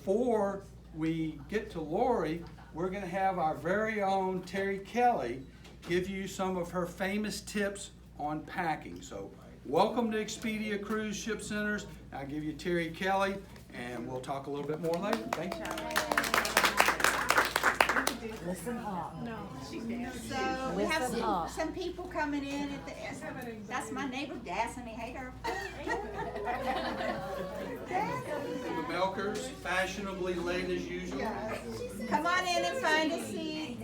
before we get to Lori, we're going to have our very own Terry Kelly give you some of her famous tips on packing. So welcome to Expedia Cruise Ship Centers. I'll give you Terry Kelly, and we'll talk a little bit more later. Thank you. Listen up. No, she's So we have some people coming in at the that's my neighbor Dassamy. Hey girl. The Milkers, fashionably late as usual. Come on in and find a seat.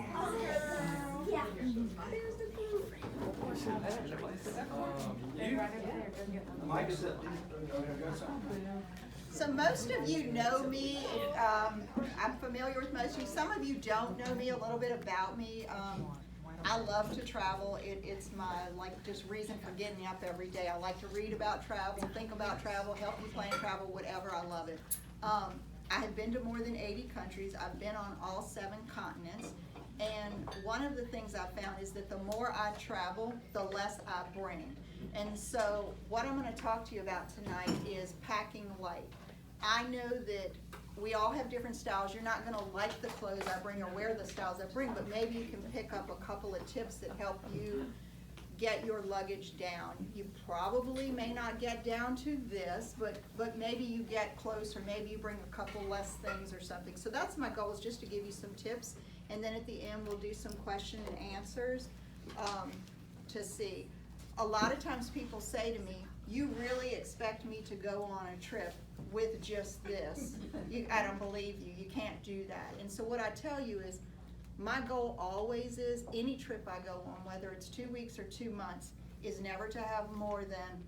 Mike said, So most of you know me. I'm familiar with most of you. Some of you don't know me, a little bit about me. I love to travel. It's my just reason for getting up every day. I like to read about travel, think about travel, help you plan travel, whatever. I love it. I have been to more than 80 countries. I've been on all 7 continents. And one of the things I found is that the more I travel, the less I bring. And so what I'm going to talk to you about tonight is packing light. I know that we all have different styles. You're not going to like the clothes I bring or wear the styles I bring, but maybe you can pick up a couple of tips that help you get your luggage down. You probably may not get down to this, but maybe you get close, or maybe you bring a couple less things or something. So that's my goal, is just to give you some tips, and then at the end we'll do some question and answers to see. A lot of times people say to me, you really expect me to go on a trip with just this? I don't believe you. You can't do that. And so what I tell you is, my goal always is, any trip I go on, whether it's 2 weeks or 2 months, is never to have more than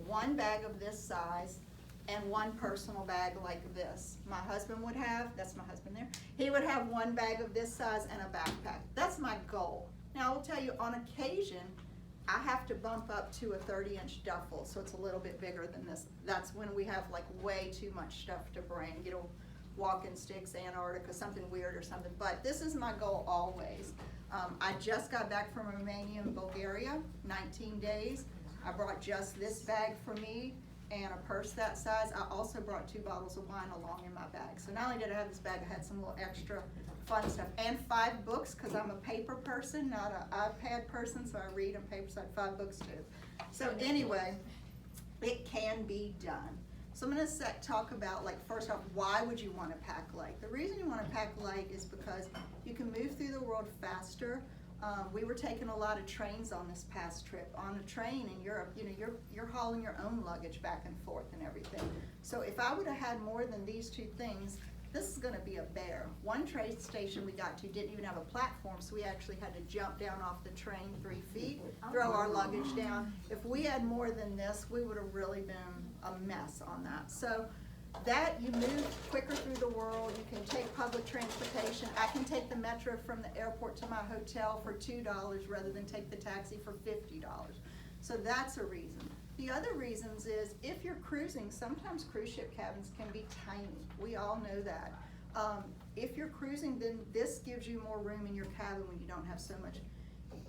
1 bag of this size and 1 personal bag like this. My husband would have, that's my husband there, he would have 1 bag of this size and a backpack. That's my goal. Now I will tell you, on occasion, I have to bump up to a 30-inch duffel, so it's a little bit bigger than this. That's when we have way too much stuff to bring, walking sticks, Antarctica, something weird or something. But this is my goal always. I just got back from Romania and Bulgaria, 19 days. I brought just this bag for me and a purse that size. I also brought 2 bottles of wine along in my bag. So not only did I have this bag, I had some little extra fun stuff, and 5 books, because I'm a paper person, not an iPad person, so I read on paper, so I had 5 books too. So anyway, it can be done. So I'm going to talk about, first off, why would you want to pack light? The reason you want to pack light is because you can move through the world faster. We were taking a lot of trains on this past trip. On a train in Europe, you're hauling your own luggage back and forth and everything. So if I would have had more than these 2 things, this is going to be a bear. One train station we got to didn't even have a platform, so we actually had to jump down off the train 3 feet, throw our luggage down. If we had more than this, we would have really been a mess on that. So that, you move quicker through the world. You can take public transportation. I can take the metro from the airport to my hotel for $2 rather than take the taxi for $50. So that's a reason. The other reasons is, if you're cruising, sometimes cruise ship cabins can be tiny. We all know that. If you're cruising, then this gives you more room in your cabin when you don't have so much.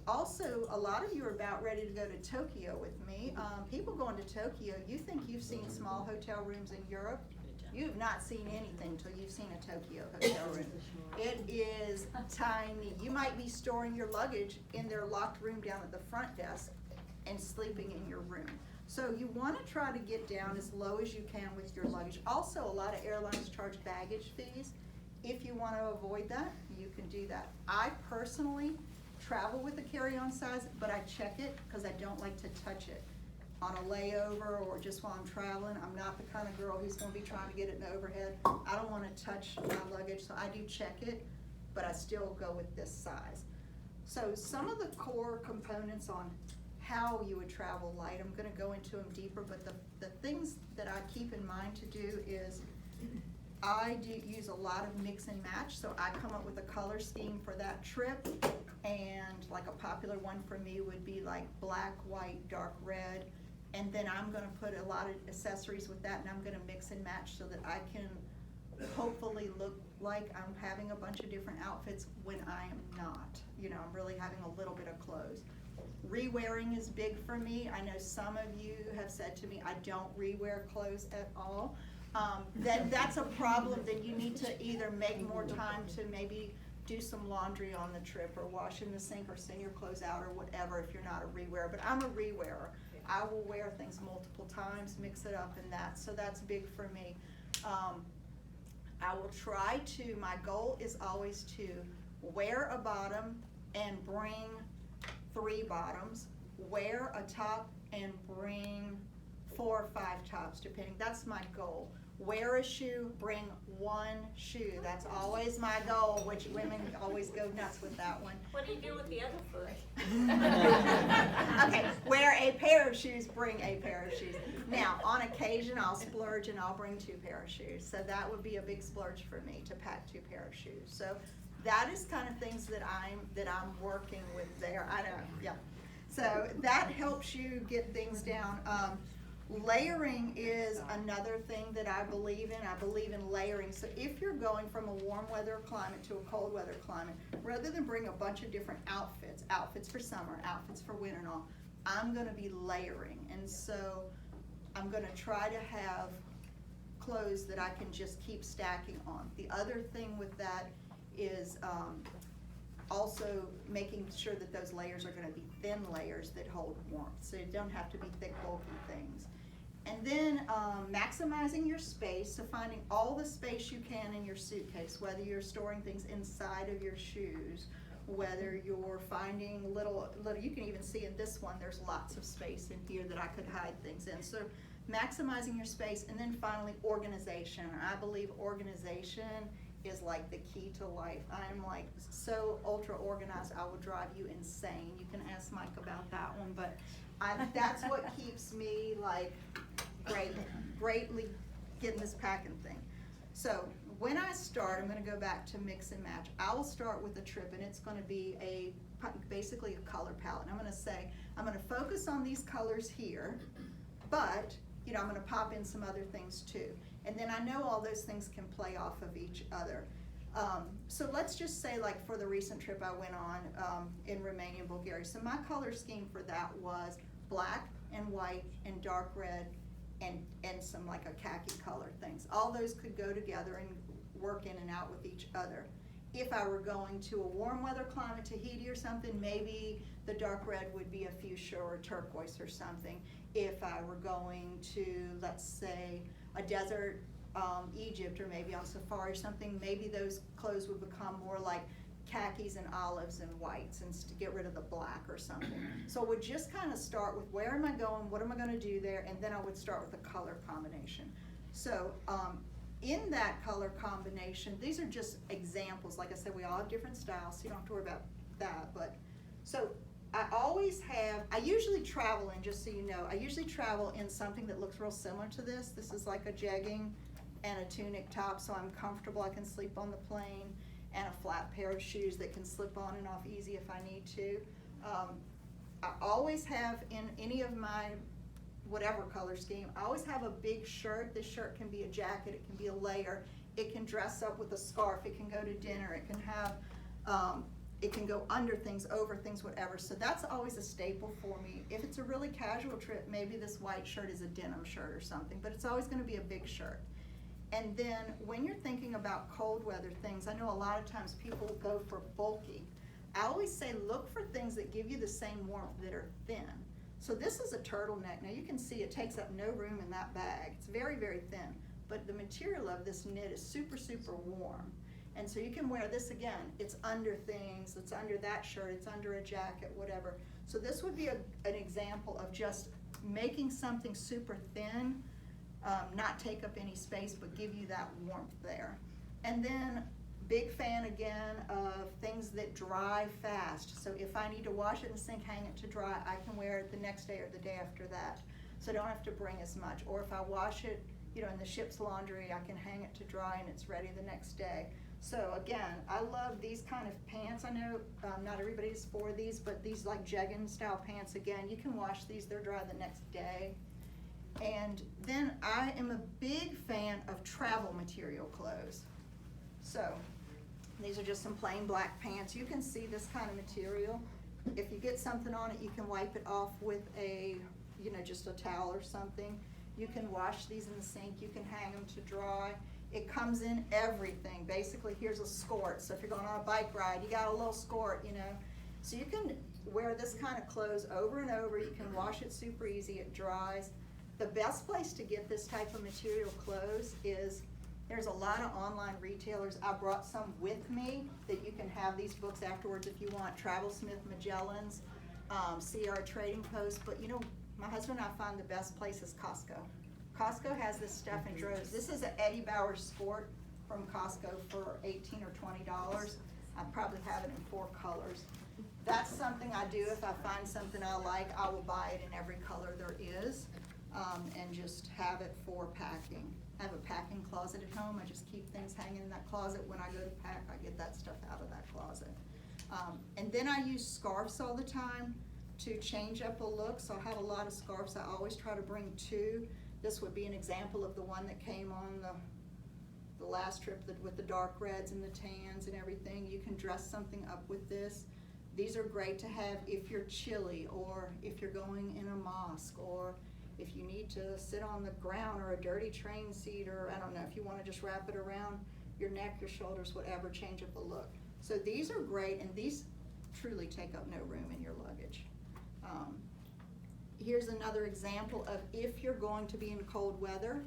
Also, a lot of you are about ready to go to Tokyo with me. People going to Tokyo, you think you've seen small hotel rooms in Europe. You have not seen anything until you've seen a Tokyo hotel room. It is tiny. You might be storing your luggage in their locked room down at the front desk and sleeping in your room. So you want to try to get down as low as you can with your luggage. Also, a lot of airlines charge baggage fees. If you want to avoid that, you can do that. I personally travel with a carry-on size, but I check it because I don't like to touch it on a layover or just while I'm traveling. I'm not the kind of girl who's going to be trying to get it in the overhead. I don't want to touch my luggage, so I do check it, but I still go with this size. So some of the core components on how you would travel light, I'm going to go into them deeper, but the things that I keep in mind to do is, I do use a lot of mix and match. So I come up with a color scheme for that trip, and a popular one for me would be black, white, dark red, and then I'm going to put a lot of accessories with that, and I'm going to mix and match so that I can hopefully look like I'm having a bunch of different outfits when I am not. I'm really having a little bit of clothes. Re-wearing is big for me. I know some of you have said to me, I don't re-wear clothes at all. then that's a problem. Then you need to either make more time to maybe do some laundry on the trip, or wash in the sink, or send your clothes out, or whatever, if you're not a rewearer. But I'm a rewearer. I will wear things multiple times, mix it up, and that, so that's big for me. I will try to, my goal is always to wear a bottom and bring 3 bottoms, wear a top and bring 4 or 5 tops, depending. That's my goal. Wear a shoe, bring 1 shoe. That's always my goal, which women always go nuts with that one. What do you do with the other foot? Okay, wear a pair of shoes, bring a pair of shoes. Now, on occasion, I'll splurge and I'll bring 2 pair of shoes. So that would be a big splurge for me, to pack 2 pair of shoes. So that is kind of things that I'm working with there. I know, yeah. So that helps you get things down. Layering is another thing that I believe in. I believe in layering. So if you're going from a warm weather climate to a cold weather climate, rather than bring a bunch of different outfits for summer, outfits for winter and all, I'm gonna be layering. And so I'm gonna try to have clothes that I can just keep stacking on. The other thing with that is also making sure that those layers are gonna be thin layers that hold warmth. So you don't have to be thick, bulky things. And then maximizing your space, so finding all the space you can in your suitcase, whether you're storing things inside of your shoes, whether you're finding little, you can even see in this one, there's lots of space in here that I could hide things in. So maximizing your space, and then finally organization. I believe organization is like the key to life. I'm like so ultra organized, I will drive you insane. You can ask Mike about that one, but that's what keeps me like greatly getting this packing thing. So when I start, I'm gonna go back to mix and match. I will start with a trip, and it's gonna be basically a color palette. And I'm gonna say, I'm gonna focus on these colors here, but you know, I'm gonna pop in some other things too. And then I know all those things can play off of each other. So let's just say, like for the recent trip I went on in Romania and Bulgaria, so my color scheme for that was black and white and dark red and some like a khaki color things. All those could go together and work in and out with each other. If I were going to a warm weather climate, Tahiti or something, maybe the dark red would be a fuchsia or turquoise or something. If I were going to, let's say, a desert, Egypt, or maybe on safari or something, maybe those clothes would become more like khakis and olives and whites, and to get rid of the black or something. So I would just kind of start with, where am I going, what am I gonna do there, and then I would start with a color combination. So in that color combination, these are just examples. Like I said, we all have different styles, so you don't have to worry about that. But so I usually travel in, just so you know, I usually travel in something that looks real similar to this. This is like a jegging and a tunic top, so I'm comfortable, I can sleep on the plane, and a flat pair of shoes that can slip on and off easy if I need to. I always have, in any of my whatever color scheme, I always have a big shirt. This shirt can be a jacket, it can be a layer, it can dress up with a scarf, it can go to dinner, it can have, it can go under things, over things, whatever. So that's always a staple for me. If it's a really casual trip, maybe this white shirt is a denim shirt or something, but it's always gonna be a big shirt. And then when you're thinking about cold weather things, I know a lot of times people go for bulky. I always say look for things that give you the same warmth that are thin. So this is a turtleneck. Now you can see it takes up no room in that bag. It's very, very thin, but the material of this knit is super, super warm. And so you can wear this again, it's under things, it's under that shirt, it's under a jacket, whatever. So this would be an example of just making something super thin, not take up any space, but give you that warmth there. And then, big fan again of things that dry fast. So if I need to wash it in the sink, hang it to dry, I can wear it the next day or the day after that. So I don't have to bring as much. Or if I wash it, you know, in the ship's laundry, I can hang it to dry and it's ready the next day. So again, I love these kind of pants. I know not everybody's for these, but these like jegging style pants, again, you can wash these, they're dry the next day. And then I am a big fan of travel material clothes. So these are just some plain black pants. You can see this kind of material. If you get something on it, you can wipe it off with a, you know, just a towel or something. You can wash these in the sink, you can hang them to dry. It comes in everything. Basically, here's a skirt. So if you're going on a bike ride, you got a little skirt, you know. So you can wear this kind of clothes over and over. You can wash it super easy, it dries. The best place to get this type of material clothes is, there's a lot of online retailers. I brought some with me that you can have these books afterwards if you want. Travel Smith, Magellan's, CR Trading Post. But you know, my husband and I find the best place is Costco. Costco has this stuff in droves. This is an Eddie Bauer skirt from Costco for $18 or $20. I probably have it in 4 colors. That's something I do. If I find something I like, I will buy it in every color there is, and just have it for packing. I have a packing closet at home. I just keep things hanging in that closet. When I go to pack, I get that stuff out of that closet. And then I use scarves all the time to change up a look. So I have a lot of scarves. I always try to bring 2. This would be an example of the one that came on the last trip with the dark reds and the tans and everything. You can dress something up with this. These are great to have if you're chilly, or if you're going in a mosque, or if you need to sit on the ground or a dirty train seat, or I don't know, if you want to just wrap it around your neck, your shoulders, whatever, change up the look. So these are great, and these truly take up no room in your luggage. Here's another example of if you're going to be in cold weather.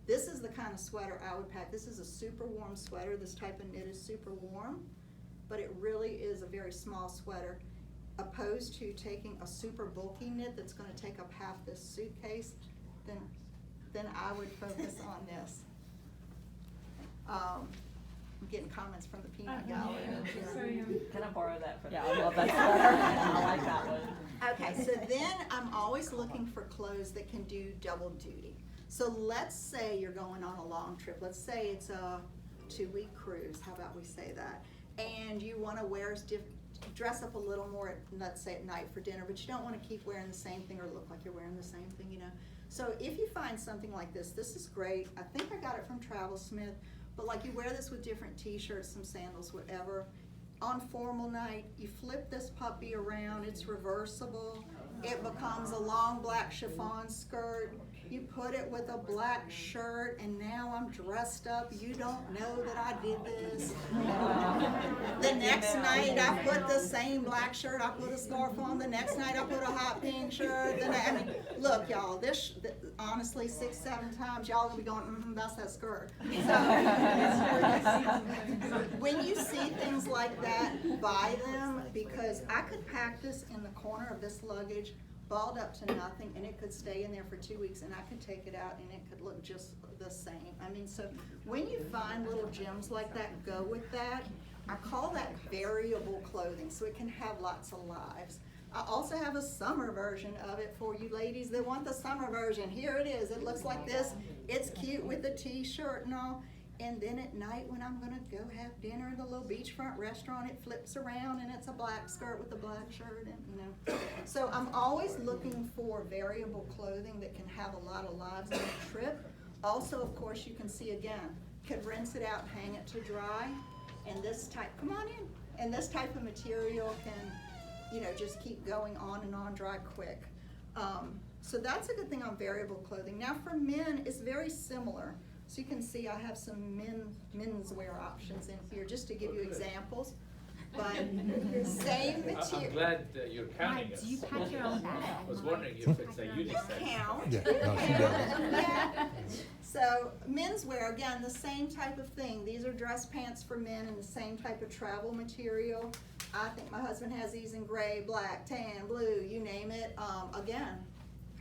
This is the kind of sweater I would pack. This is a super warm sweater. This type of knit is super warm, but it really is a very small sweater, opposed to taking a super bulky knit that's going to take up half this suitcase. Then I would focus on this. I'm getting comments from the peanut gallery. Can I borrow that for Yeah, I love that sweater. I like that one. Okay, so then I'm always looking for clothes that can do double duty. So let's say you're going on a long trip. Let's say it's a 2-week cruise. How about we say that? And you want to dress up a little more, let's say at night for dinner, but you don't want to keep wearing the same thing or look like you're wearing the same thing, you know. So if you find something like this, this is great. I think I got it from Travel Smith, but like you wear this with different t-shirts, some sandals, whatever. On formal night, you flip this puppy around, it's reversible. It becomes a long black chiffon skirt. You put it with a black shirt, and now I'm dressed up. You don't know that I did this. The next night, I put the same black shirt. I put a scarf on. The next night, I put a hot pink shirt. I mean, look, y'all, this honestly, 6, 7 times, y'all will be going, that's that skirt. So, when you see things like that, buy them, because I could pack this in the corner of this luggage, balled up to nothing, and it could stay in there for 2 weeks, and I could take it out and it could look just the same. I mean, so when you find little gems like that, go with that. I call that variable clothing, so it can have lots of lives. I also have a summer version of it for you ladies that want the summer version. Here it is. It looks like this. It's cute with the t-shirt and all. And then at night when I'm gonna go have dinner at a little beachfront restaurant, it flips around and it's a black skirt with a black shirt, and you know. So I'm always looking for variable clothing that can have a lot of lives on a trip. Also, of course, you can see again, could rinse it out, hang it to dry, and this type, come on in, and this type of material can, you know, just keep going on and on, dry quick. So that's a good thing on variable clothing. Now for men, it's very similar. So you can see I have some menswear options in here, just to give you examples. But same material. I'm glad that you're counting us. Do you pack your own bag? I was wondering if it's a unisex. Count. Yeah, no, she doesn't. Yeah. So menswear, again, the same type of thing. These are dress pants for men in the same type of travel material. I think my husband has these in gray, black, tan, blue, you name it. Again,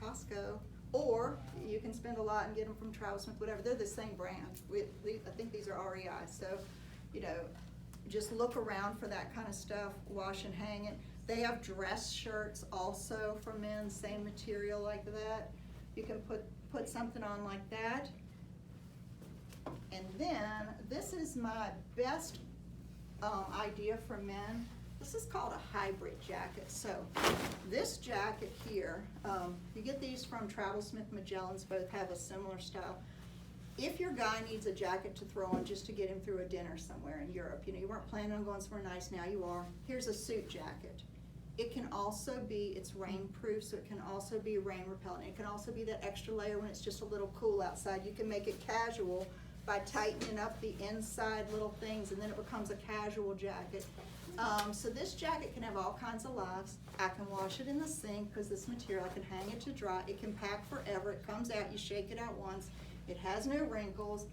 Costco. Or you can spend a lot and get them from Travel Smith, whatever. They're the same brand. I think these are REI. So, you know, just look around for that kind of stuff. Wash and hang it. They have dress shirts also for men, same material like that. You can put something on like that. And then this is my best idea for men. This is called a hybrid jacket. So this jacket here, you get these from Travel Smith, Magellan's, both have a similar style. If your guy needs a jacket to throw on just to get him through a dinner somewhere in Europe, you know, you weren't planning on going somewhere nice, now you are, here's a suit jacket. It can also be, it's rainproof, so it can also be rain repellent. It can also be that extra layer when it's just a little cool outside. You can make it casual by tightening up the inside little things, and then it becomes a casual jacket. So this jacket can have all kinds of lives. I can wash it in the sink because this material, I can hang it to dry. It can pack forever. It comes out, you shake it out once. It has no wrinkles.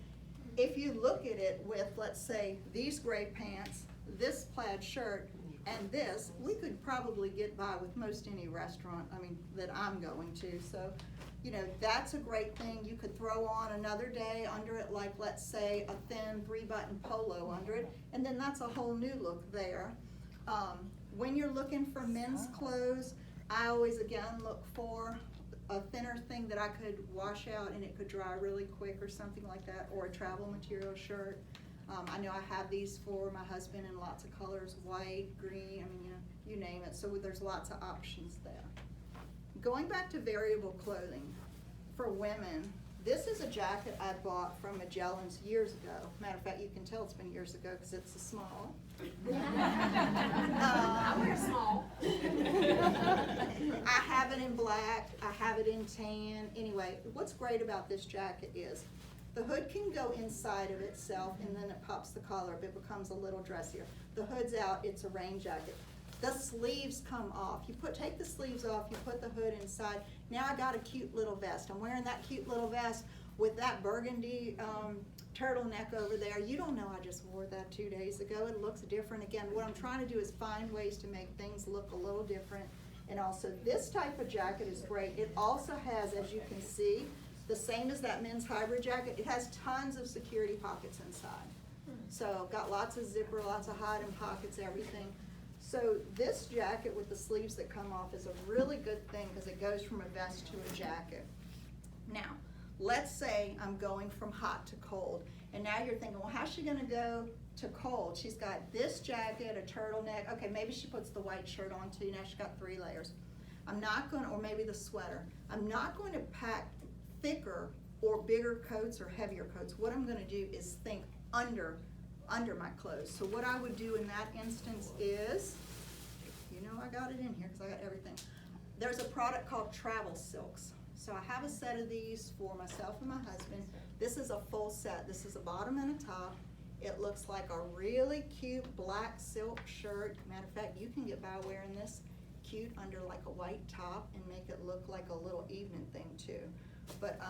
If you look at it with, let's say, these gray pants, this plaid shirt, and this, we could probably get by with most any restaurant, that I'm going to. So, that's a great thing. You could throw on another day under it, like, let's say, a thin 3-button polo under it, and then that's a whole new look there. When you're looking for men's clothes, I always, again, look for a thinner thing that I could wash out and it could dry really quick or something like that, or a travel material shirt. I know I have these for my husband in lots of colors, white, green, you name it. So there's lots of options there. Going back to variable clothing, for women, this is a jacket I bought from Magellan's years ago. Matter of fact, you can tell it's been years ago because it's a small. I wear small. I have it in black, I have it in tan. Anyway, what's great about this jacket is the hood can go inside of itself and then it pops the collar up. It becomes a little dressier. The hood's out, it's a rain jacket. The sleeves come off. Take the sleeves off, you put the hood inside. Now I got a cute little vest. I'm wearing that cute little vest with that burgundy turtleneck over there. You don't know I just wore that 2 days ago. It looks different. Again, what I'm trying to do is find ways to make things look a little different. And also this type of jacket is great. It also has, as you can see, the same as that men's hybrid jacket. It has tons of security pockets inside. So got lots of zipper, lots of hiding pockets, everything. So this jacket with the sleeves that come off is a really good thing because it goes from a vest to a jacket. Now, let's say I'm going from hot to cold, and now you're thinking, well, how's she gonna go to cold? She's got this jacket, a turtleneck. Okay, maybe she puts the white shirt on too. Now she's got 3 layers. I'm not gonna, or maybe the sweater. I'm not going to pack thicker or bigger coats or heavier coats. What I'm gonna do is think under my clothes. So what I would do in that instance is, I got it in here because I got everything. There's a product called Travel Silks. So I have a set of these for myself and my husband. This is a full set. This is a bottom and a top. It looks like a really cute black silk shirt. Matter of fact, you can get by wearing this cute under like a white top and make it look like a little evening thing too. But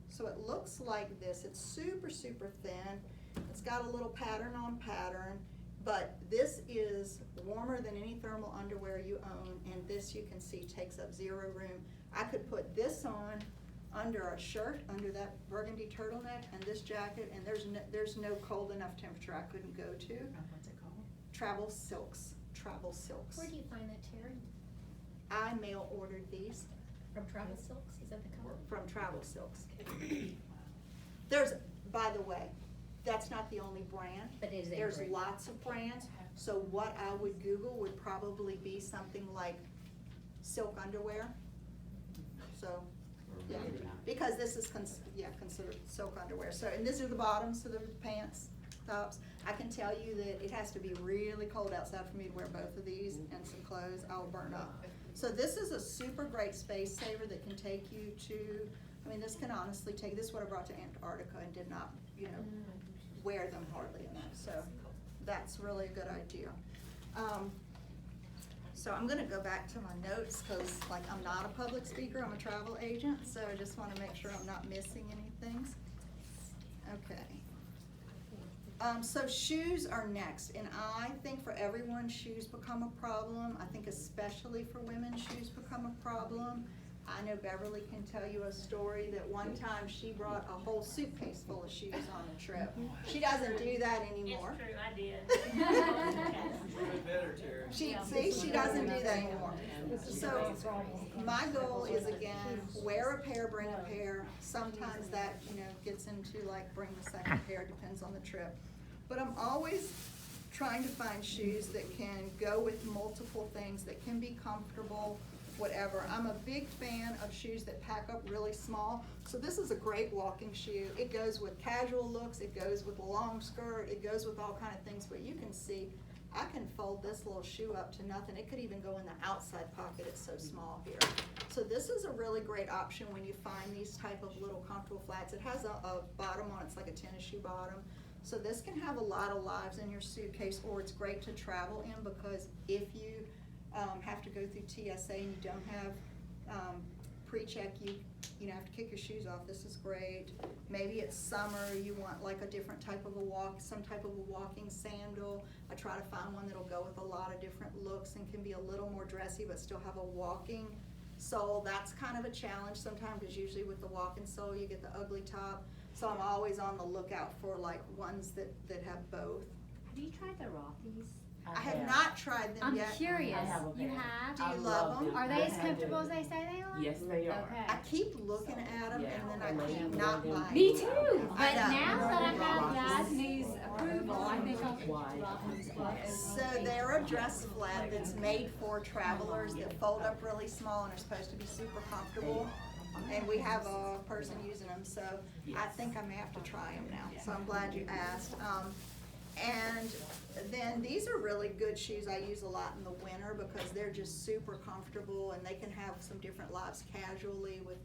so it looks like this. It's super, super thin. It's got a little pattern on pattern, but this is warmer than any thermal underwear you own, and this you can see takes up 0 room. I could put this on under a shirt, under that burgundy turtleneck, and this jacket, and there's no cold enough temperature I couldn't go to. What's it called? Travel Silks. Travel Silks. Where do you find that, Terry? I mail ordered these From Travel Silks? Is that the company? from Travel Silks. There's, by the way, that's not the only brand. But is it There's great? lots of brands. So what I would Google would probably be something like silk underwear. So, yeah, because this is considered silk underwear. So, and these are the bottoms to the pants, tops. I can tell you that it has to be really cold outside for me to wear both of these and some clothes. I will burn up. So this is a super great space saver that can take you to, this can honestly take, this is what I brought to Antarctica and did not, wear them hardly enough. So that's really a good idea. So I'm gonna go back to my notes because I'm not a public speaker, I'm a travel agent, so I just wanna make sure I'm not missing anything. Okay. So shoes are next, and I think for everyone, shoes become a problem. I think especially for women, shoes become a problem. I know Beverly can tell you a story that one time she brought a whole suitcase full of shoes on a trip. She doesn't do that anymore. It's true, I did. Better, Terry. She doesn't do that anymore. So my goal is, again, wear a pair, bring a pair. Sometimes that, gets into bring the second pair, depends on the trip. But I'm always trying to find shoes that can go with multiple things, that can be comfortable, whatever. I'm a big fan of shoes that pack up really small. So this is a great walking shoe. It goes with casual looks, it goes with a long skirt, it goes with all kind of things, but you can see I can fold this little shoe up to nothing. It could even go in the outside pocket, it's so small here. So this is a really great option when you find these type of little comfortable flats. It has a bottom on it, it's like a tennis shoe bottom. So this can have a lot of lives in your suitcase, or it's great to travel in, because if you have to go through TSA and you don't have pre-check, you have to kick your shoes off. This is great. Maybe it's summer, you want like a different type of some type of a walking sandal. I try to find one that'll go with a lot of different looks and can be a little more dressy but still have a walking sole. That's kind of a challenge sometimes, because usually with the walking sole you get the ugly top. So I'm always on the lookout for like ones that have both. Have you tried the Rothy's? I have not tried them I'm yet. curious. I have a You pair. have? Do you love them? Are they as comfortable as they say they are? Yes, they are. Okay. I keep looking at them and then I keep Yeah. not buying. Me too, I but know. now that I have Yasmin's approval, I think I'll Why? So they're a dress flat that's made for travelers that fold up really small and are supposed to be super comfortable. And we have a person using them, so I think I may have to try them now. So I'm glad you asked. And then these are really good shoes I use a lot in the winter, because they're just super comfortable and they can have some different lives casually with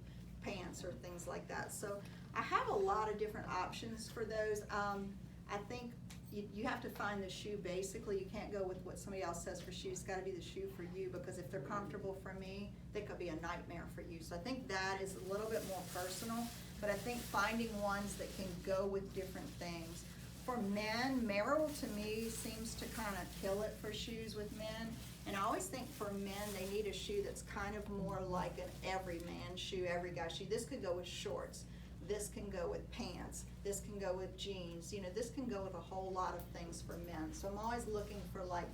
pants or things like that. So I have a lot of different options for those. I think you have to find the shoe. Basically, you can't go with what somebody else says for shoes. It's gotta be the shoe for you, because if they're comfortable for me, they could be a nightmare for you. So I think that is a little bit more personal, but I think finding ones that can go with different things. For men, Merrill to me seems to kind of kill it for shoes with men. And I always think for men, they need a shoe that's kind of more like an everyman shoe, every guy shoe. This could go with shorts. This can go with pants. This can go with jeans. You know, this can go with a whole lot of things for men. So I'm always looking for like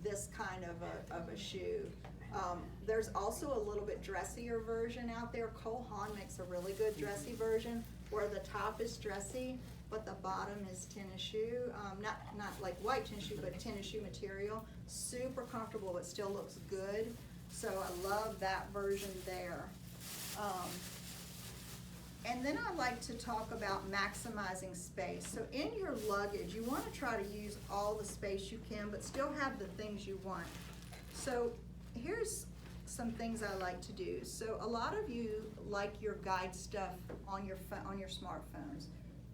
this kind of a shoe. There's also a little bit dressier version out there. Cole Haan makes a really good dressy version where the top is dressy, but the bottom is tennis shoe. Not like white tennis shoe, but tennis shoe material. Super comfortable, but still looks good. So I love that version there. And then I like to talk about maximizing space. So in your luggage, you want to try to use all the space you can, but still have the things you want. So here's some things I like to do. So a lot of you like your guide stuff on your smartphones.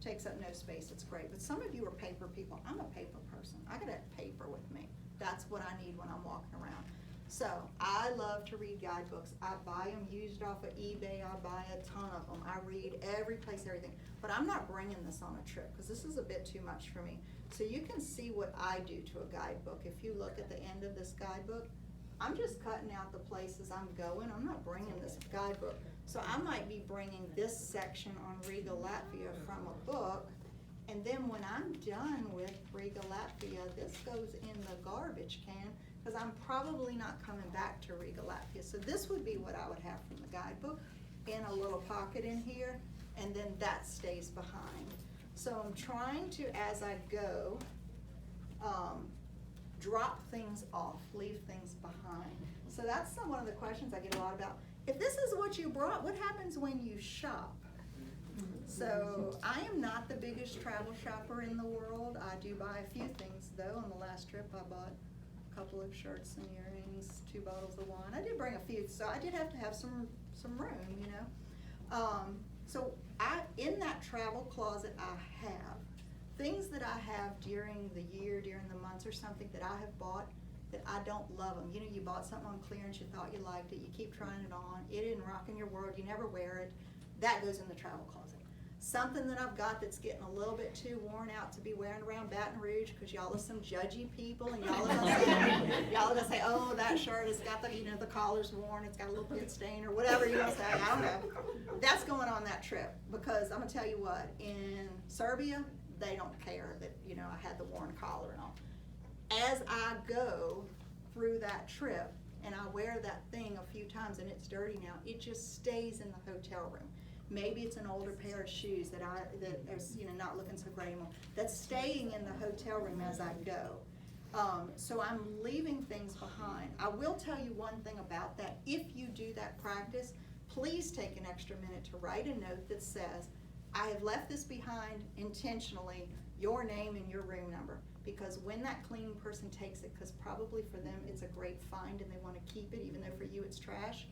Takes up no space, it's great. But some of you are paper people. I'm a paper person. I gotta have paper with me. That's what I need when I'm walking around. So I love to read guidebooks. I buy them used off of eBay. I buy a ton of them. I read every place, everything. But I'm not bringing this on a trip, because this is a bit too much for me. So you can see what I do to a guidebook. If you look at the end of this guidebook, I'm just cutting out the places I'm going. I'm not bringing this guidebook. So I might be bringing this section on Riga Latvia from a book, and then when I'm done with Riga Latvia, this goes in the garbage can, because I'm probably not coming back to Riga Latvia. So this would be what I would have from the guidebook, in a little pocket in here, and then that stays behind. So I'm trying to, as I go, drop things off, leave things behind. So that's one of the questions I get a lot about. If this is what you brought, what happens when you shop? So I am not the biggest travel shopper in the world. I do buy a few things though. On the last trip I bought a couple of shirts and earrings, 2 bottles of wine. I did bring a few, so I did have to have some room, you know. So in that travel closet I have things that I have during the year, during the months or something that I have bought that I don't love them. You know, you bought something on clearance, you thought you liked it, you keep trying it on, it didn't rock in your world, you never wear it. That goes in the travel closet. Something that I've got that's getting a little bit too worn out to be wearing around Baton Rouge, because y'all are some judgy people, and y'all are gonna say, oh, that shirt has got the, you know, the collar's worn, it's got a little pit stain, or whatever you're gonna say, I don't know. That's going on that trip, because I'm gonna tell you what, in Serbia, they don't care that, you know, I had the worn collar and all. As I go through that trip, and I wear that thing a few times and it's dirty now, it just stays in the hotel room. Maybe it's an older pair of shoes that is, you know, not looking so great anymore. That's staying in the hotel room as I go. So I'm leaving things behind. I will tell you one thing about that. If you do that practice, please take an extra minute to write a note that says, I have left this behind intentionally, your name and your room number. because when that cleaning person takes it, because probably for them it's a great find and they want to keep it, even though for you it's trash,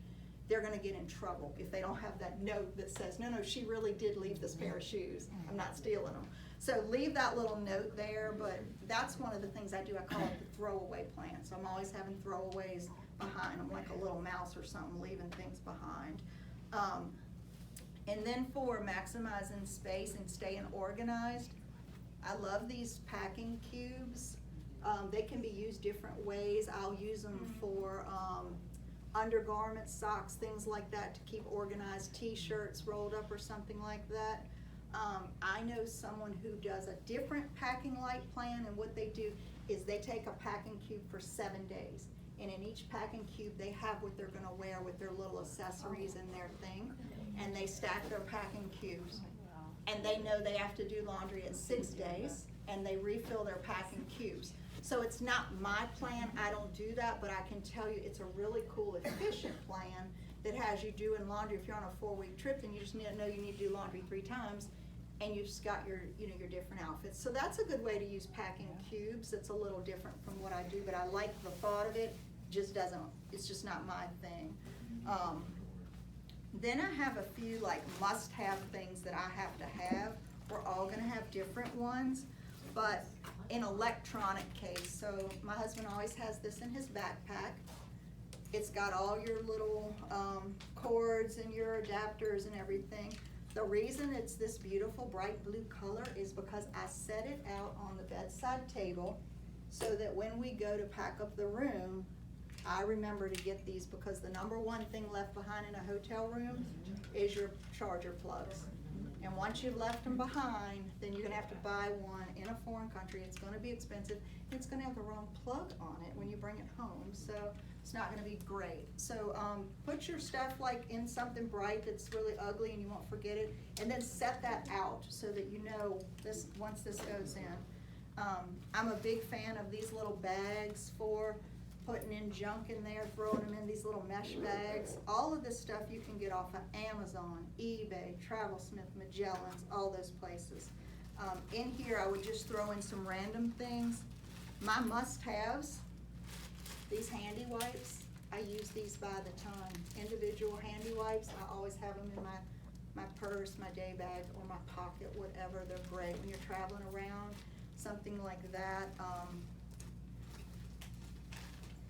they're gonna get in trouble if they don't have that note that says, no, she really did leave this pair of shoes, I'm not stealing them. So leave that little note there, but that's one of the things I do, I call it the throwaway plan. So I'm always having throwaways behind them, like a little mouse or something, leaving things behind. And then for maximizing space and staying organized, I love these packing cubes. They can be used different ways. I'll use them for undergarments, socks, things like that to keep organized, t-shirts rolled up or something like that. I know someone who does a different packing light plan, and what they do is they take a packing cube for 7 days. And in each packing cube, they have what they're gonna wear with their little accessories and their thing. And they stack their packing cubes. And they know they have to do laundry in 6 days, and they refill their packing cubes. So it's not my plan, I don't do that, but I can tell you it's a really cool, efficient plan that has you doing laundry. If you're on a 4-week trip, then you just know you need to do laundry 3 times, and you've just got your, your different outfits. So that's a good way to use packing cubes. It's a little different from what I do, but I like the thought of it. It's just not my thing. Then I have a few like must-have things that I have to have. We're all gonna have different ones, but in electronic case, so my husband always has this in his backpack. It's got all your little cords and your adapters and everything. The reason it's this beautiful bright blue color is because I set it out on the bedside table so that when we go to pack up the room, I remember to get these, because the number one thing left behind in a hotel room is your charger plugs. And once you've left them behind, then you're gonna have to buy one in a foreign country. It's gonna be expensive. It's gonna have the wrong plug on it when you bring it home, so it's not gonna be great. So put your stuff like in something bright that's really ugly and you won't forget it, and then set that out so that you know this once this goes in. I'm a big fan of these little bags for putting in junk in there, throwing them in these little mesh bags. All of this stuff you can get off of Amazon, eBay, TravelSmith, Magellan's, all those places. In here, I would just throw in some random things. My must-haves, these handy wipes, I use these by the ton. Individual handy wipes, I always have them in my purse, my day bag, or my pocket, whatever. They're great when you're traveling around, something like that.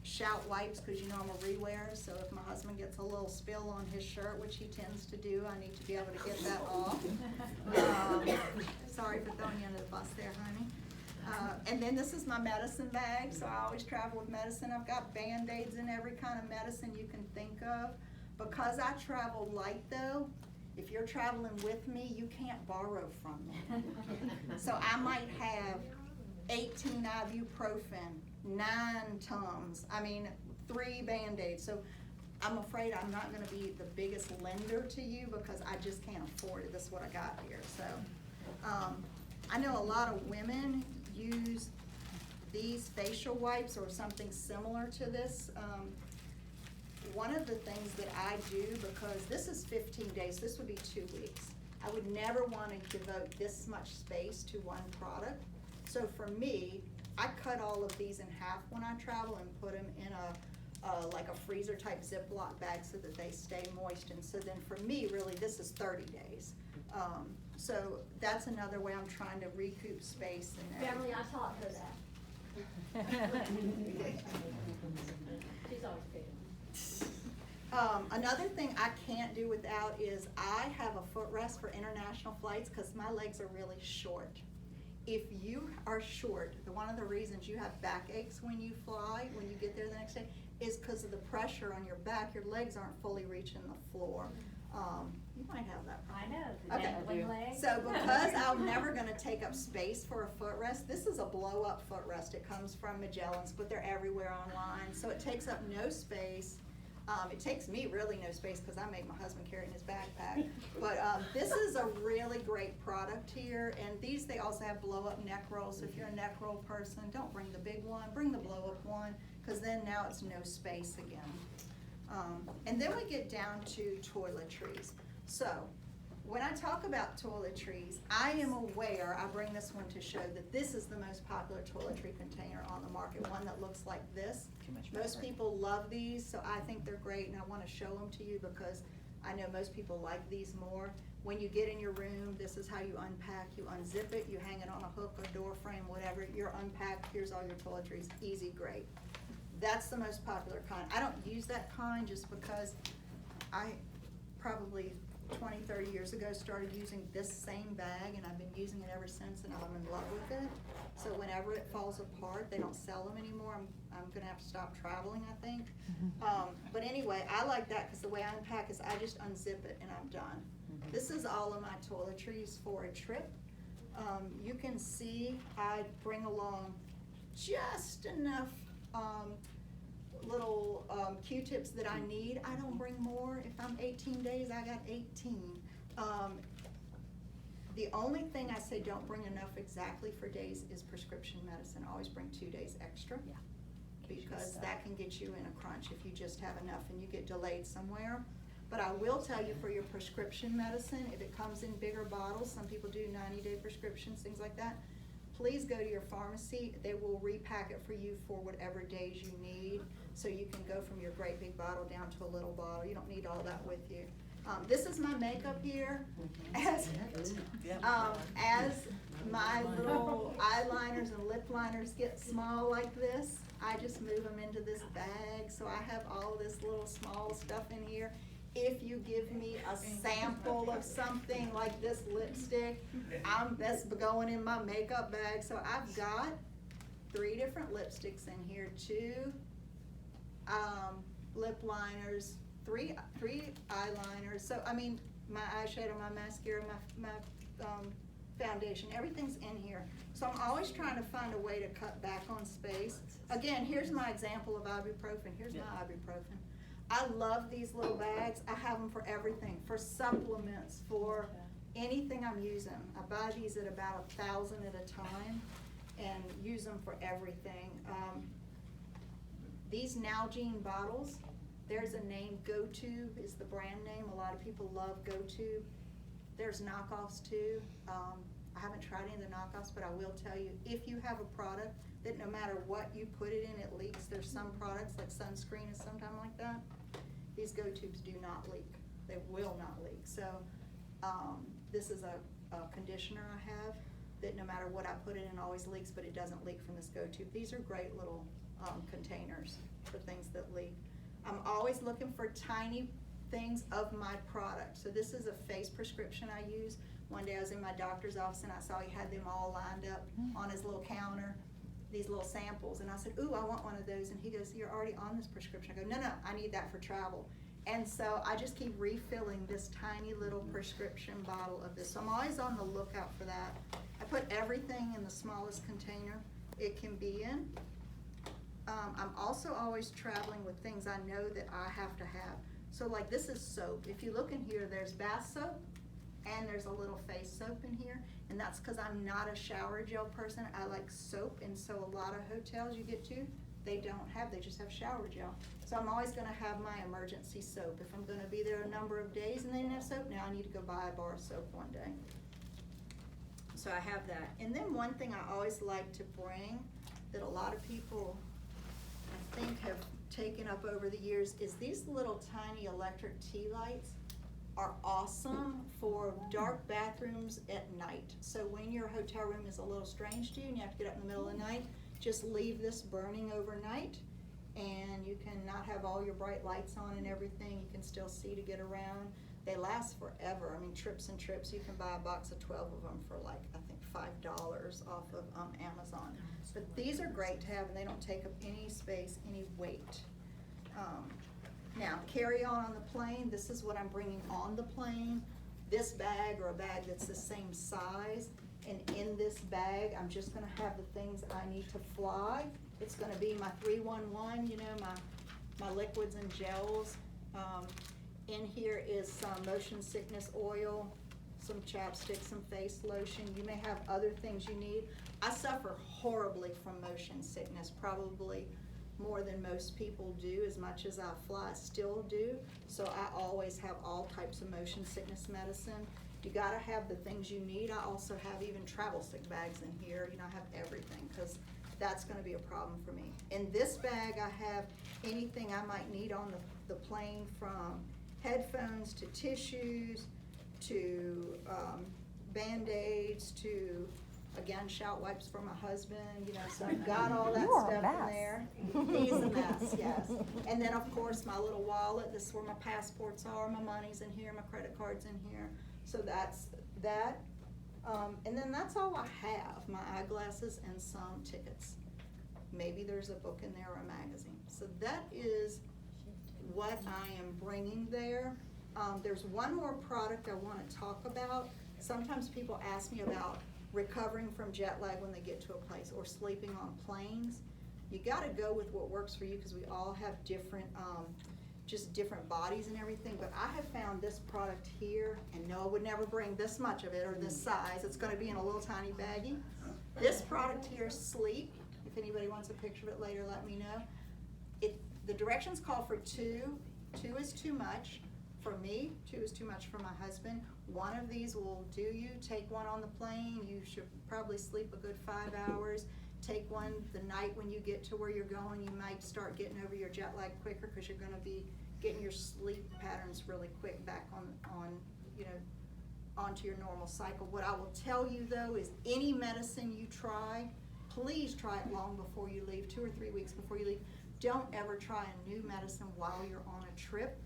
Shout wipes, because you know I'm a rewear, so if my husband gets a little spill on his shirt, which he tends to do, I need to be able to get that off. Sorry for throwing you under the bus there, honey. And then this is my medicine bag, so I always travel with medicine. I've got Band-Aids and every kind of medicine you can think of. Because I travel light though, if you're traveling with me, you can't borrow from me. So I might have 18 ibuprofen, 9 Tums, 3 Band-Aids. So I'm afraid I'm not gonna be the biggest lender to you because I just can't afford it. This is what I got here. So I know a lot of women use these facial wipes or something similar to this. One of the things that I do, because this is 15 days, this would be 2 weeks. I would never wanna devote this much space to one product. So for me, I cut all of these in half when I travel and put them in like a freezer type Ziploc bag so that they stay moist. And so then for me, really, this is 30 days. So that's another way I'm trying to recoup space. Beverly, I taught her that. She's always picking. Another thing I can't do without is I have a footrest for international flights because my legs are really short. If you are short, one of the reasons you have backaches when you fly, when you get there the next day, is because of the pressure on your back. Your legs aren't fully reaching the floor. You might have that problem. I know. Okay. Dangling legs. So because I'm never gonna take up space for a footrest, this is a blow-up footrest. It comes from Magellan's, but they're everywhere online. So it takes up no space. It takes me really no space because I make my husband carry it in his backpack. But this is a really great product here. And these, they also have blow-up neck rolls. So if you're a neck roll person, don't bring the big one, bring the blow-up one, because then now it's no space again. And then we get down to toiletries. So when I talk about toiletries, I am aware, I bring this one to show that this is the most popular toiletry container on the market, one that looks like this. Most people love these, so I think they're great, and I wanna show them to you because I know most people like these more. When you get in your room, this is how you unpack. You unzip it, you hang it on a hook or door frame, whatever. You're unpacked, here's all your toiletries, easy, great. That's the most popular kind. I don't use that kind just because I probably 20, 30 years ago started using this same bag, and I've been using it ever since, and I'm in love with it. So whenever it falls apart, they don't sell them anymore. I'm gonna have to stop traveling, I think. But anyway, I like that because the way I unpack is I just unzip it and I'm done. This is all of my toiletries for a trip. You can see I bring along just enough little Q-tips that I need. I don't bring more. If I'm 18 days, I got 18. The only thing I say don't bring enough exactly for days is prescription medicine. Always bring 2 days extra. Yeah. Because that can get you in a crunch if you just have enough and you get delayed somewhere. But I will tell you, for your prescription medicine, if it comes in bigger bottles, some people do 90-day prescriptions, things like that, please go to your pharmacy. They will repack it for you for whatever days you need. So you can go from your great big bottle down to a little bottle. You don't need all that with you. This is my makeup here. As my little eyeliners and lip liners get small like this, I just move them into this bag. So I have all this little small stuff in here. If you give me a sample of something like this lipstick, that's going in my makeup bag. So I've got 3 different lipsticks in here, 2 lip liners, 3 eyeliners. So I mean, my eyeshadow, my mascara, my foundation, everything's in here. So I'm always trying to find a way to cut back on space. Again, here's my example of ibuprofen. Here's my ibuprofen. I love these little bags. I have them for everything, for supplements, for anything I'm using. I buy these at about 1,000 at a time and use them for everything. These Nalgene bottles, there's a name, GoTube is the brand name. A lot of people love GoTube. There's knockoffs too. I haven't tried any of the knockoffs, but I will tell you, if you have a product that no matter what you put it in, it leaks. There's some products, like sunscreen is sometimes like that. These GoTubes do not leak. They will not leak. So this is a conditioner I have that no matter what I put in, it always leaks, but it doesn't leak from this GoTube. These are great little containers for things that leak. I'm always looking for tiny things of my product. So this is a face prescription I use. One day I was in my doctor's office and I saw he had them all lined up on his little counter, these little samples, and I said, ooh, I want one of those. And he goes, you're already on this prescription. I go, no, I need that for travel. And so I just keep refilling this tiny little prescription bottle of this. So I'm always on the lookout for that. I put everything in the smallest container it can be in. I'm also always traveling with things I know that I have to have. So like this is soap. If you look in here, there's bath soap and there's a little face soap in here. And that's because I'm not a shower gel person. I like soap, and so a lot of hotels you get to, they just have shower gel. So I'm always gonna have my emergency soap. If I'm gonna be there a number of days and they didn't have soap, now I need to go buy a bar of soap one day. So I have that. And then one thing I always like to bring that a lot of people, I think, have taken up over the years is these little tiny electric tea lights are awesome for dark bathrooms at night. So when your hotel room is a little strange to you and you have to get up in the middle of the night, just leave this burning overnight and you can not have all your bright lights on and everything. You can still see to get around. They last forever. I mean, trips and trips. You can buy a box of 12 of them for like, I think $5 off of Amazon. But these are great to have and they don't take up any space, any weight. Now, carry on the plane. This is what I'm bringing on the plane. This bag, or a bag that's the same size, and in this bag, I'm just gonna have the things I need to fly. It's gonna be my 311, you know, my liquids and gels. In here is some motion sickness oil, some chapstick, some face lotion. You may have other things you need. I suffer horribly from motion sickness, probably more than most people do. As much as I fly, I still do. So I always have all types of motion sickness medicine. You gotta have the things you need. I also have even travel stick bags in here, you know, I have everything, cause that's gonna be a problem for me. In this bag, I have anything I might need on the plane, from headphones to tissues, to, Band-Aids, to, again, shout wipes for my husband, you know, so I've got all that You are a stuff in mess. there. He's a mess, yes. And then, of course, my little wallet, this is where my passports are, my money's in here, my credit card's in here. So that's that. And then that's all I have, my eyeglasses and some tickets. Maybe there's a book in there or a magazine. So that is what I am bringing there. There's one more product I wanna talk about. Sometimes people ask me about recovering from jet lag when they get to a place, or sleeping on planes. You gotta go with what works for you, because we all have different, just different bodies and everything, but I have found this product here, and no, I would never bring this much of it or this size. It's gonna be in a little tiny baggie. This product here is Sleep. If anybody wants a picture of it later, let me know. The directions call for 2. 2 is too much for me, 2 is too much for my husband. One of these will do you. Take one on the plane, you should probably sleep a good 5 hours. Take one the night when you get to where you're going. You might start getting over your jet lag quicker, because you're gonna be getting your sleep patterns really quick back on, you know, onto your normal cycle. What I will tell you though is, any medicine you try, please try it long before you leave, 2 or 3 weeks before you leave. Don't ever try a new medicine while you're on a trip,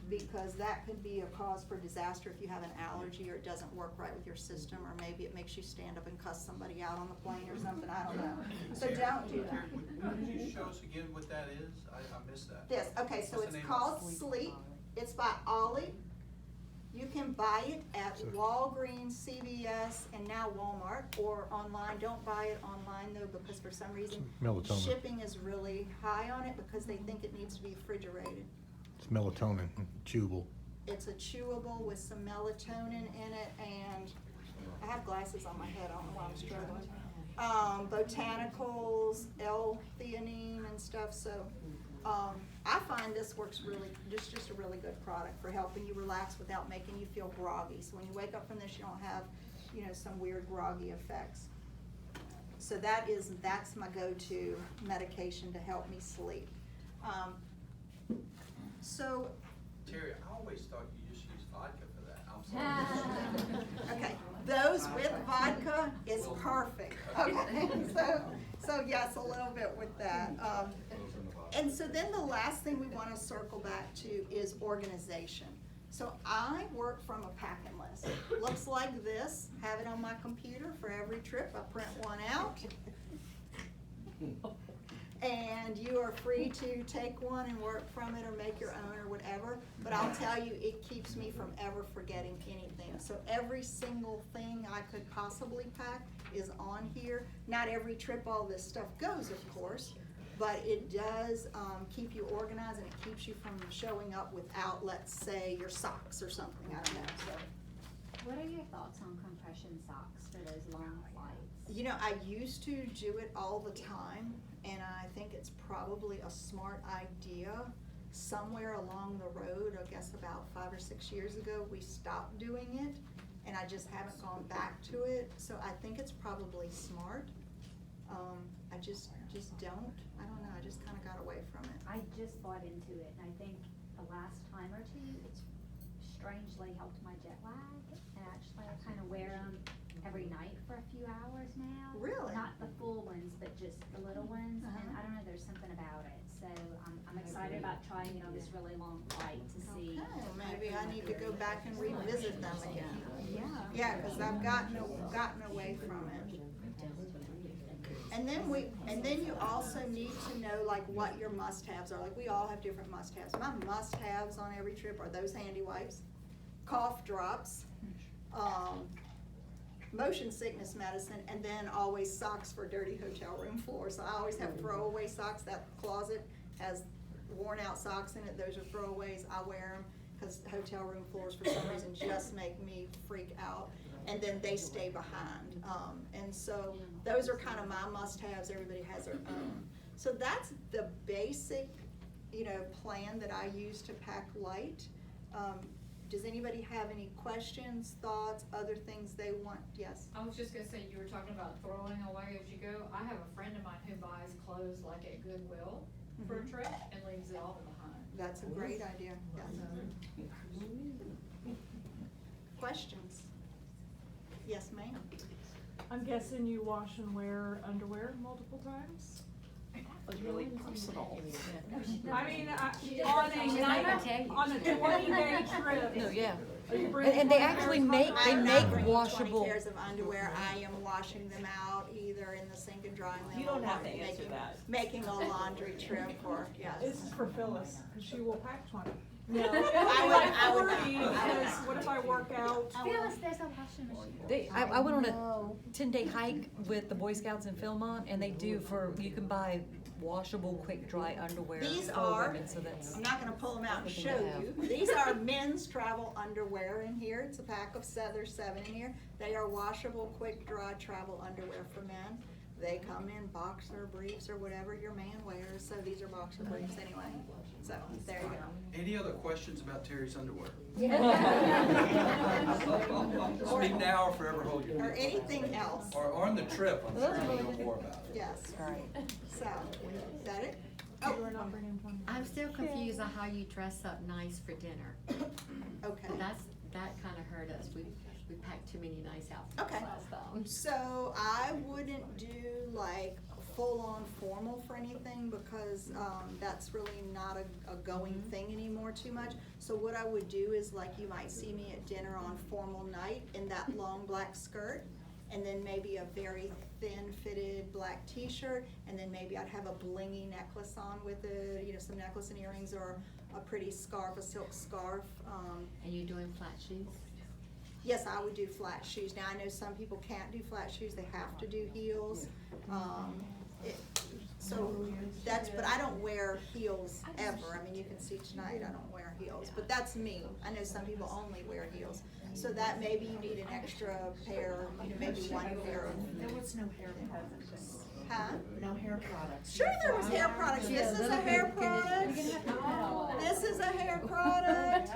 because that could be a cause for disaster if you have an allergy, or it doesn't work right with your system, or maybe it makes you stand up and cuss somebody out on the plane or something, I don't know. So don't do that. Would you show us again what that is? I missed that. This, okay, so What's it's the name called of Sleep. It's by Ollie. You can buy it at Walgreens, CVS, and now Walmart, or online. Don't buy it online though, because for some reason, Melatonin. shipping is really high on it, because they think it needs to be refrigerated. It's melatonin, chewable. It's a chewable with some melatonin in it, and I have glasses on my head, I don't know why I'm struggling. Botanicals, L-theanine and stuff, so, I find this works really, just a really good product for helping you relax without making you feel groggy. So when you wake up from this, you don't have, you know, some weird groggy effects. So that's my go-to medication to help me sleep. So, Terry, I always thought you just used vodka for that. I'm sorry. okay, those with vodka is perfect, okay? So yes, a little bit with that. And so then the last thing we wanna circle back to is organization. So I work from a packing list. Looks like this, have it on my computer for every trip, I print one out. And you are free to take one and work from it, or make your own, or whatever. But I'll tell you, it keeps me from ever forgetting anything. So every single thing I could possibly pack is on here. Not every trip all this stuff goes, of course, but it does keep you organized, and it keeps you from showing up without, let's say, your socks or something, I don't know, so. What are your thoughts on compression socks for those long flights? You know, I used to do it all the time, and I think it's probably a smart idea. Somewhere along the road, I guess about 5 or 6 years ago, we stopped doing it, and I just haven't gone back to it. So I think it's probably smart. I just don't, I don't know, I just kinda got away from it. I just bought into it, and I think the last time or two, it's strangely helped my jet lag. And actually, I kinda wear them every night for a few hours now. Really? Not the full ones, but just the little ones, and I don't know, there's something about it. So I'm excited about trying it on this really long flight to see. Okay, maybe I need to go back and revisit them again. Yeah. Yeah, cause I've gotten away from it. And then you also need to know like what your must-haves are. Like, we all have different must-haves. My must-haves on every trip are those handy wipes, cough drops, motion sickness medicine, and then always socks for dirty hotel room floors. So I always have throwaway socks. That closet has worn out socks in it. Those are throwaways. I wear them because hotel room floors for some reason just make me freak out. And then they stay behind. And so those are kind of my must-haves. Everybody has their own. So that's the basic, plan that I use to pack light. does anybody have any questions, thoughts, other things they want? Yes? I was just gonna say, you were talking about throwing away as you go. I have a friend of mine who buys clothes like at Goodwill for a Mhm. trip and leaves it all behind. That's a great idea, yes. Questions? Yes, ma'am? I'm guessing you wash and wear underwear multiple times? Was really personal. I mean, on a 20-day trip. No, yeah. Are you bringing And they 20 actually pairs of make- underwear? they I'm make not bringing washable- 20 pairs of underwear. I am washing them out either in the sink and drying them. You don't or have to answer making- that. Making a laundry trip or, yes. This is for Phyllis, because she will pack 20. No, Only I like would 40, not. because what if I work out? Phyllis, there's a washing machine. I went on a 10-day hike with the Boy Scouts in Philmont, and they do you can buy washable, quick dry underwear These for are, women, so that's. I'm not gonna pull them out and Good thing show to have. you. These are men's travel underwear in here. It's a pack of there's 7 in here. They are washable, quick dry travel underwear for men. They come in boxer briefs or whatever your man wears, so these are boxer briefs anyway. So, there you go. Any other questions about Terry's underwear? Speak now or forever hold your Or peace. anything else. Or on the trip, I'm sure you'll know more about it. Yes. So, is that it? You Oh, are not bringing 20. I'm still confused on how you dress up nice for dinner. okay. That kinda hurt us. We packed too many nice outfits Okay. last time. So I wouldn't do like full-on formal for anything because that's really not a going thing anymore too much. So what I would do is like you might see me at dinner on formal night in that long black skirt and then maybe a very thin fitted black t-shirt and then maybe I'd have a blingy necklace on with it, you know, some necklace and earrings or a pretty scarf, a silk scarf. And you doing flat shoes? Yes, I would do flat shoes. Now, I know some people can't do flat shoes, they have to do heels. So that's, but I don't wear heels ever. I mean, you can see tonight, I don't wear heels, but that's me. I know some people only wear heels. So that maybe you need an extra pair, you know, maybe one pair of. There was no hair products. Huh? No hair products. Sure there was hair products. This is a hair product. This is a hair product.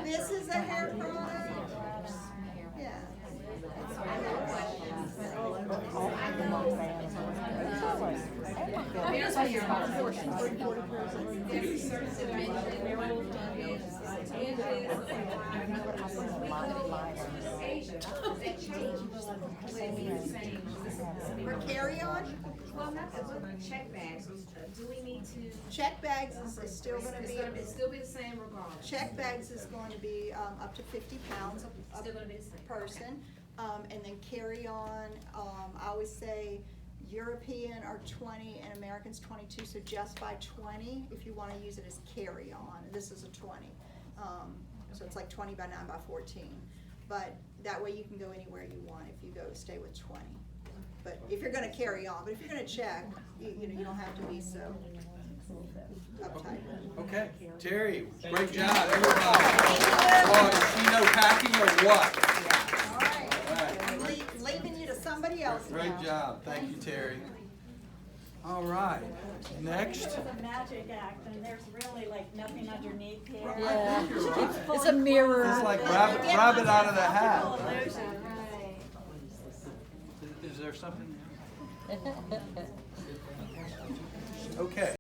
This is a hair product. Yeah. For carry-on? Well, not the check bags, do we need to? Check bags is still gonna be, It's still be the same regardless. check bags is going to be, up to 50 pounds a Still gonna be the same. person. And then carry-on, I always say European are 20 and American's 22, so just by 20 if you wanna use it as carry-on. This is a 20. So it's like 20 by 9 by 14. But that way you can go anywhere you want if you stay with 20. But if you're gonna carry on, but if you're gonna check, you know, you don't have to be so uptight. Okay, Terry, great job, everybody. Oh, does she know packing or what? All right, I'm leaving you to somebody else now. Great job, thank you, Terry. All right, next. It's a magic act, and there's really like nothing underneath here. I think you're right. It's a mirror. It's like rabbit out of the hat. Illusion, right. Is there something? Okay.